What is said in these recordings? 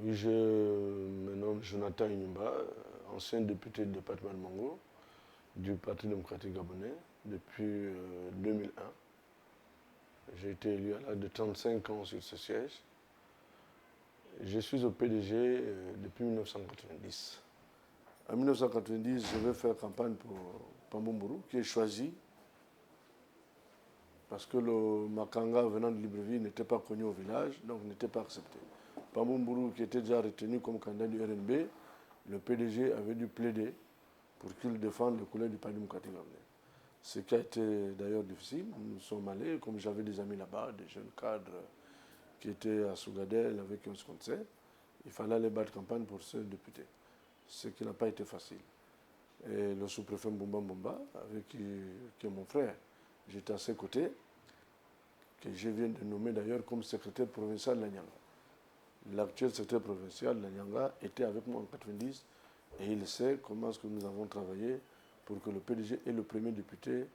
Oui, je me nomme Jonathan Inyumba, ancien député du département de Mongo, du Parti démocratique gabonais, depuis 2001. J'ai été élu à l'âge de 35 ans sur ce siège. Je suis au PDG depuis 1990. En 1990, je vais faire campagne pour Pambumburu, qui est choisi parce que le Makanga venant de Libreville n'était pas connu au village, donc n'était pas accepté. Pambumburu, qui était déjà retenu comme candidat du RNB, le PDG avait dû plaider pour qu'il défende les couleurs du Parti démocratique gabonais. Ce qui a été d'ailleurs difficile. Nous sommes allés, comme j'avais des amis là-bas, des jeunes cadres qui étaient à Sougadel, avec qui on se connaissait, il fallait aller battre campagne pour ce député. Ce qui n'a pas été facile. Et le sous-préfet Mbumba Mbumba, qui est mon frère, j'étais à ses côtés, que je viens de nommer d'ailleurs comme secrétaire provincial de la Nyanga. L'actuel secrétaire provincial de la Nyanga était avec moi en 90 et il sait comment est-ce que nous avons travaillé pour que le PDG ait le premier député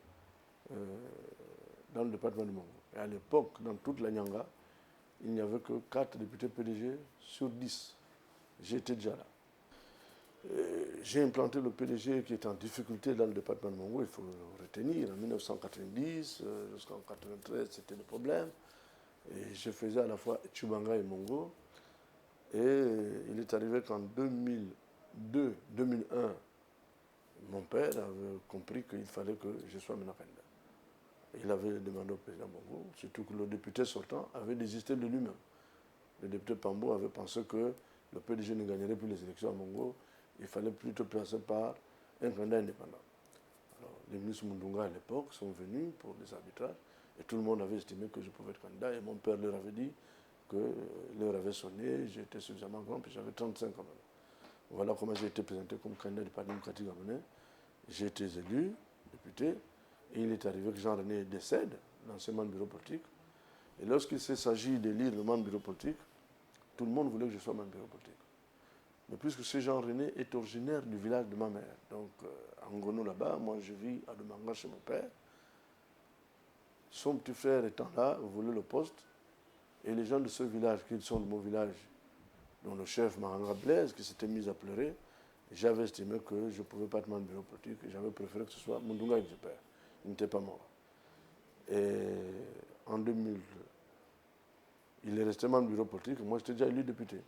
dans le département de Mongo. Et à l'époque, dans toute la Nyanga, il n'y avait que 4 députés PDG sur 10. J'étais déjà là. J'ai implanté le PDG qui est en difficulté dans le département de Mongo, il faut le retenir. En 1990 jusqu'en 1993, c'était le problème. Et je faisais à la fois Tchubanga et Mongo. Et il est arrivé qu'en 2002, 2001, mon père avait compris qu'il fallait que je sois maintenant candidat. Il avait demandé au président Bongo, surtout que le député sortant avait désisté de lui-même. Le député Pambo avait pensé que le PDG ne gagnerait plus les élections à Mongo. Il fallait plutôt passer par un candidat indépendant. Alors, les ministres Mundunga à l'époque sont venus pour les arbitrages et tout le monde avait estimé que je pouvais être candidat. Et mon père leur avait dit que l'heure avait sonné, j'étais suffisamment grand, puis j'avais 35 ans. Voilà comment j'ai été présenté comme candidat du Parti démocratique gabonais. J'ai été élu, député, et il est arrivé que Jean-René décède, l'ancien membre du bureau politique. Et lorsqu'il s'agit d'élire le membre du bureau politique, tout le monde voulait que je sois membre du bureau politique. Mais puisque ce Jean-René est originaire du village de ma mère, donc à Ngono là-bas, moi je vis à Demanga chez mon père, son petit frère étant là, voulait le poste, et les gens de ce village, qui sont de mon village, dont le chef Maranga Blaise, qui s'était mis à pleurer, j'avais estimé que je ne pouvais pas être membre du bureau politique, et j'avais préféré que ce soit Mundunga Père. Il n'était pas mort. Et en 2000, il est resté membre du bureau politique, moi j'étais déjà élu député.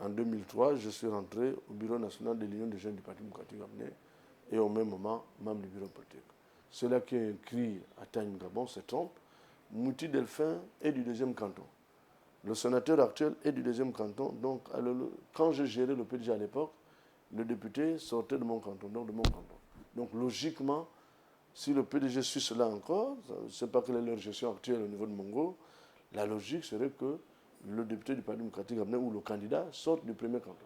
En 2003, je suis rentré au bureau national de l'Union des jeunes du Parti démocratique gabonais et au même moment, membre du bureau politique. Ceux-là qui ont écrit à Tagne Gabon se trompent. Mouti Delphin est du deuxième canton. Le sénateur actuel est du deuxième canton. Donc, quand je gérais le PDG à l'époque, le député sortait de mon canton, donc de mon canton. Donc, logiquement, si le PDG suit cela encore, je ne sais pas quelle est leur gestion actuelle au niveau de Mongo, la logique serait que le député du Parti démocratique gabonais ou le candidat sorte du premier canton.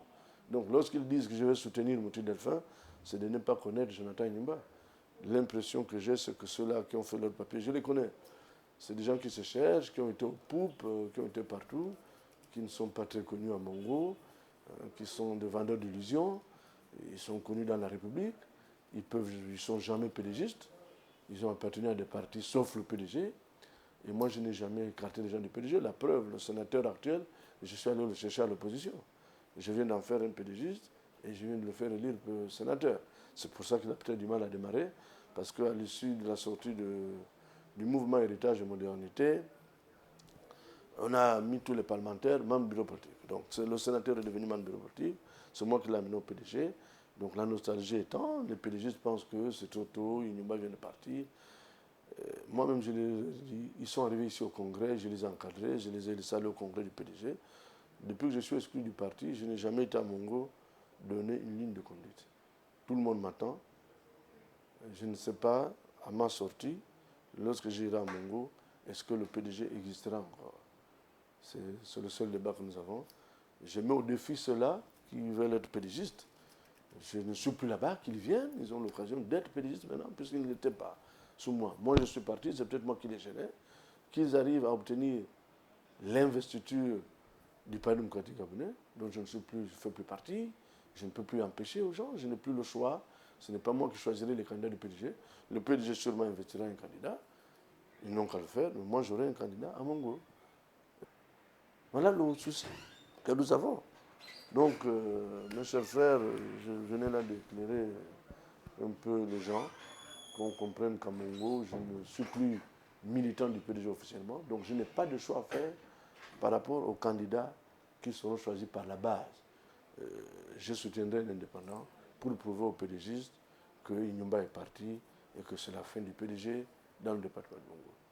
Donc lorsqu'ils disent que je vais soutenir Mouti Delphin, c'est de ne pas connaître Jonathan Inyumba. L'impression que j'ai, c'est que ceux-là qui ont fait leur papier, je les connais. C'est des gens qui se cherchent, qui ont été aux poupes, qui ont été partout, qui ne sont pas très connus à Mongo, qui sont des vendeurs d'illusions. Ils sont connus dans la République. Ils ne sont jamais PDGistes. Ils ont appartenu à des partis, sauf le PDG. Et moi, je n'ai jamais écarté les gens du PDG. La preuve, le sénateur actuel, je suis allé le chercher à l'opposition. Je viens d'en faire un PDGiste et je viens de le faire élire sénateur. C'est pour ça qu'il a peut-être du mal à démarrer, parce qu'à l'issue de la sortie du mouvement Héritage et Modernité, on a mis tous les parlementaires membres du bureau politique. Donc le sénateur est devenu membre du bureau politique, c'est moi qui l'ai amené au PDG. Donc la nostalgie étant, les PDGistes pensent que c'est trop tôt, Inyumba vient de partir. Moi-même, je les ai dit, ils sont arrivés ici au Congrès, je les ai encadrés, je les ai salués au Congrès du PDG. Depuis que je suis exclu du parti, je n'ai jamais été à Mongo donner une ligne de conduite. Tout le monde m'attend. Je ne sais pas, à ma sortie, lorsque j'irai à Mongo, est-ce que le PDG existera encore? C'est le seul débat que nous avons. Je mets au défi ceux-là qui veulent être PDGistes. Je ne suis plus là-bas, qu'ils viennent, ils ont l'occasion d'être PDGistes maintenant, puisqu'ils ne l'étaient pas sous moi. Moi, je suis parti, c'est peut-être moi qui les gênais, qu'ils arrivent à obtenir l'investiture du Parti démocratique gabonais, dont je ne fais plus partie, je ne peux plus empêcher aux gens, je n'ai plus le choix. Ce n'est pas moi qui choisirai les candidats du PDG. Le PDG sûrement investira un candidat. Ils n'ont qu'à le faire, mais moi j'aurai un candidat à Mongo. Voilà le souci que nous avons. Donc, mes chers frères, je venais là d'éclairer un peu les gens, qu'on comprenne qu'à Mongo, je ne suis plus militant du PDG officiellement, donc je n'ai pas de choix à faire par rapport aux candidats qui seront choisis par la base. Je soutiendrai un indépendant pour prouver aux PDGistes que Inyumba est parti et que c'est la fin du PDG dans le département de Mongo.